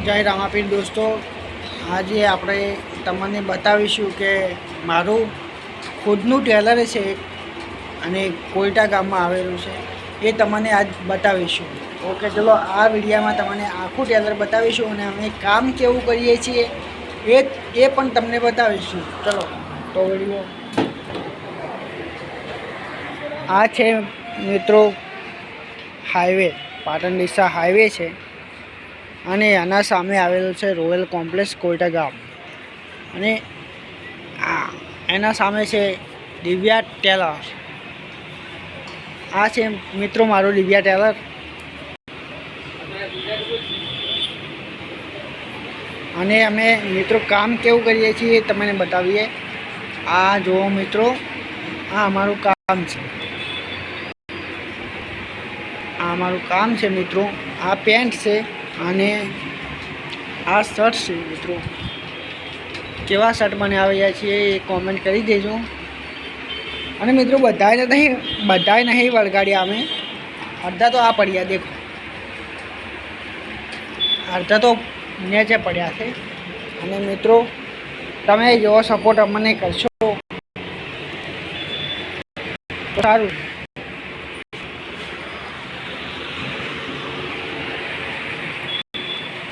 જય રામાપીર દોસ્તો, આજે આપણે તમને બતાવીશું કે મારું ખુદનું ટેલર છે અને કોઈટા ગામમાં આવેલું છે, એ તમને આજ બતાવીશું. ઓકે, ચલો આ વિડીયોમાં તમને આખું ટેલર બતાવીશું અને અમે કામ કેવું કરીએ છીએ એ પણ તમને બતાવીશું. ચલો તો વિડીયો આ છે મિત્રો, હાઈવે પાટણ ડીસા હાઈવે છે અને આના સામે આવેલું છે રોયલ કોમ્પ્લેક્સ કોઈટા ગામ, અને એના સામે છે દિવ્યા ટેલર. આ છે મિત્રો મારું દિવ્યા ટેલર. અને અમે મિત્રો કામ કેવું કરીએ છીએ તમને બતાવીએ. આ જુઓ મિત્રો, આ અમારું કામ છે. આ અમારું કામ છે મિત્રો. આ પેન્ટ છે અને આ શર્ટ છે મિત્રો. કેવા શર્ટ બનાવ્યા છીએ એ કોમેન્ટ કરી દેજો. અને મિત્રો બધાય નહીં વળગાડ્યા અમે, અડધા તો આ પડ્યા, દેખો અડધા તો નીચે પડ્યા છે. અને મિત્રો તમે જેવો સપોર્ટ અમને કરશો તો સારું.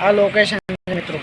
આ લોકેશન મિત્રો.